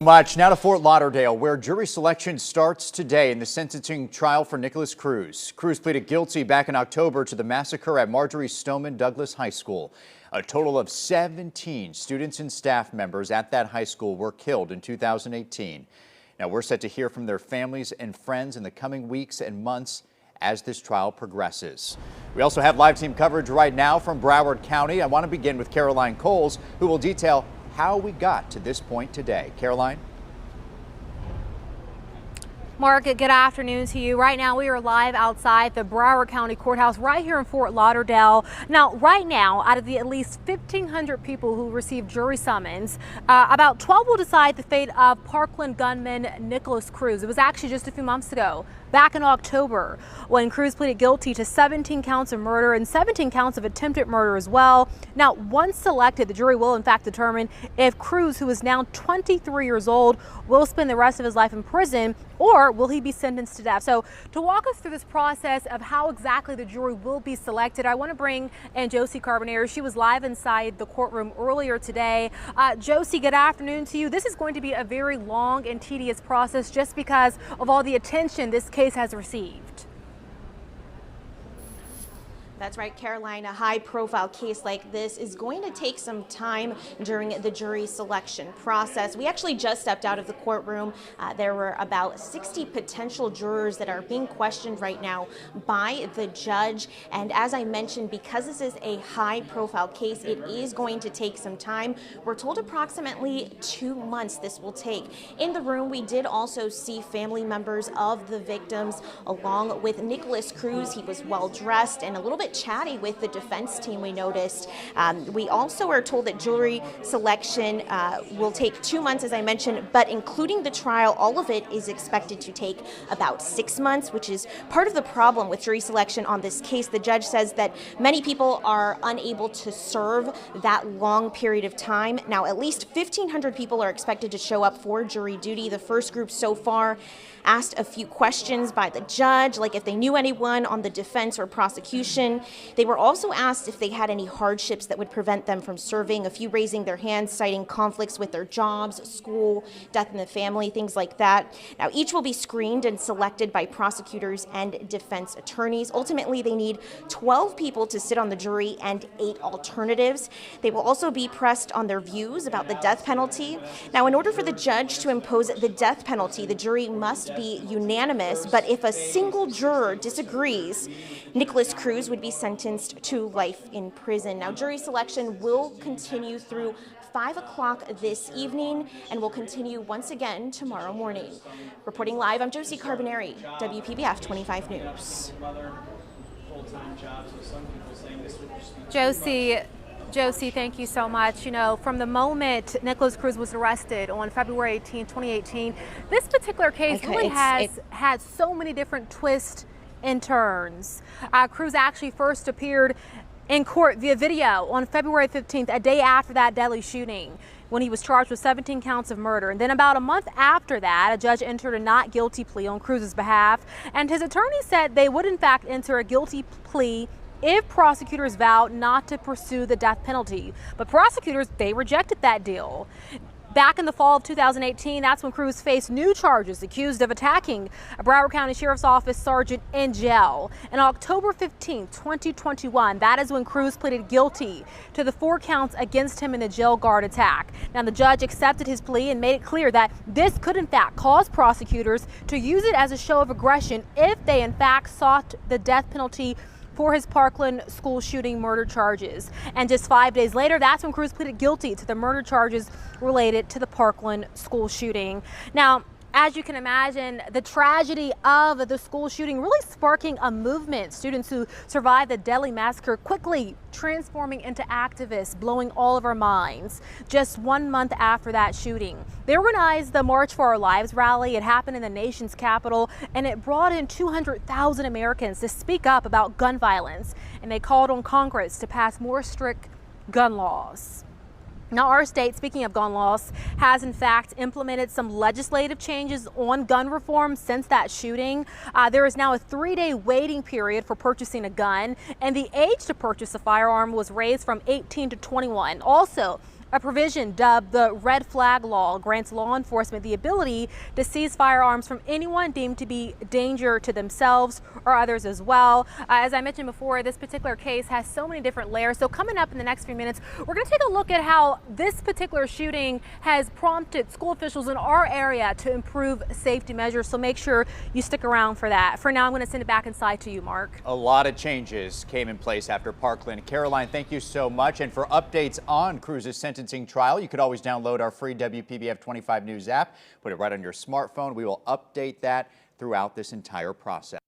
Much now to Fort Lauderdale, where jury selection starts today in the sentencing trial for Nikolas Cruz. Cruz pleaded guilty back in October to the massacre at Marjory Stoneman Douglas High School. A total of 17 students and staff members at that high school were killed in 2018. Now we're set to hear from their families and friends in the coming weeks and months as this trial progresses. We also have live team coverage right now from Broward County. I want to begin with Caroline Coles, who will detail how we got to this point today. Caroline? Mark, good afternoon to you. Right now, we are live outside the Broward County Courthouse right here in Fort Lauderdale. Now, right now, out of the at least 1,500 people who received jury summons, about 12 will decide the fate of Parkland gunman Nikolas Cruz. It was actually just a few months ago, back in October, when Cruz pleaded guilty to 17 counts of murder and 17 counts of attempted murder as well. Now, once selected, the jury will in fact determine if Cruz, who is now 23 years old, will spend the rest of his life in prison or will he be sentenced to death. So to walk us through this process of how exactly the jury will be selected, I want to bring in Josie Carbonero. She was live inside the courtroom earlier today. Josie, good afternoon to you. This is going to be a very long and tedious process just because of all the attention this case has received. That's right, Caroline. A high-profile case like this is going to take some time during the jury selection process. We actually just stepped out of the courtroom. There were about 60 potential jurors that are being questioned right now by the judge. And as I mentioned, because this is a high-profile case, it is going to take some time. We're told approximately 2 months this will take. In the room, we did also see family members of the victims along with Nikolas Cruz. He was well-dressed and a little bit chatty with the defense team, we noticed. We also are told that jury selection will take 2 months, as I mentioned, but including the trial, all of it is expected to take about 6 months, which is part of the problem with jury selection on this case. The judge says that many people are unable to serve that long period of time. Now, at least 1,500 people are expected to show up for jury duty. The first group so far asked a few questions by the judge, like if they knew anyone on the defense or prosecution. They were also asked if they had any hardships that would prevent them from serving, a few raising their hands, citing conflicts with their jobs, school, death in the family, things like that. Now, each will be screened and selected by prosecutors and defense attorneys. Ultimately, they need 12 people to sit on the jury and 8 alternatives. They will also be pressed on their views about the death penalty. Now, in order for the judge to impose the death penalty, the jury must be unanimous, but if a single juror disagrees, Nikolas Cruz would be sentenced to life in prison. Now, jury selection will continue through 5 o'clock this evening and will continue once again tomorrow morning. Reporting live, I'm Josie Carbonero, WPBF 25 News. Josie, thank you so much. You know, from the moment Nikolas Cruz was arrested on February 18, 2018, this particular case really has had so many different twists and turns. Cruz actually first appeared in court via video on February 15th, a day after that deadly shooting, when he was charged with 17 counts of murder. And then about a month after that, a judge entered a not guilty plea on Cruz's behalf, and his attorney said they would in fact enter a guilty plea if prosecutors vowed not to pursue the death penalty. But prosecutors, they rejected that deal. Back in the fall of 2018, that's when Cruz faced new charges, accused of attacking a Broward County Sheriff's Office sergeant in jail. And October 15, 2021, that is when Cruz pleaded guilty to the 4 counts against him in the jail guard attack. Now, the judge accepted his plea and made it clear that this could in fact cause prosecutors to use it as a show of aggression if they in fact sought the death penalty for his Parkland school shooting murder charges. And just 5 days later, that's when Cruz pleaded guilty to the murder charges related to the Parkland school shooting. Now, as you can imagine, the tragedy of the school shooting really sparking a movement. Students who survived the deadly massacre quickly transforming into activists, blowing all of our minds. Just 1 month after that shooting, they organized the March for Our Lives rally. It happened in the nation's capital, and it brought in 200,000 Americans to speak up about gun violence. And they called on Congress to pass more strict gun laws. Now, our state, speaking of gun laws, has in fact implemented some legislative changes on gun reform since that shooting. There is now a 3-day waiting period for purchasing a gun, and the age to purchase a firearm was raised from 18 to 21. Also, A provision dubbed the Red Flag Law grants law enforcement the ability to seize firearms from anyone deemed to be a danger to themselves or others as well. As I mentioned before, this particular case has so many different layers. So coming up in the next few minutes, we're going to take a look at how this particular shooting has prompted school officials in our area to improve safety measures. So make sure you stick around for that. For now, I'm going to send it back inside to you, Mark. A lot of changes came in place after Parkland. Caroline, thank you so much. And for updates on Cruz's sentencing trial, you could always download our free WPBF 25 News app, put it right on your smartphone. We will update that throughout this entire process.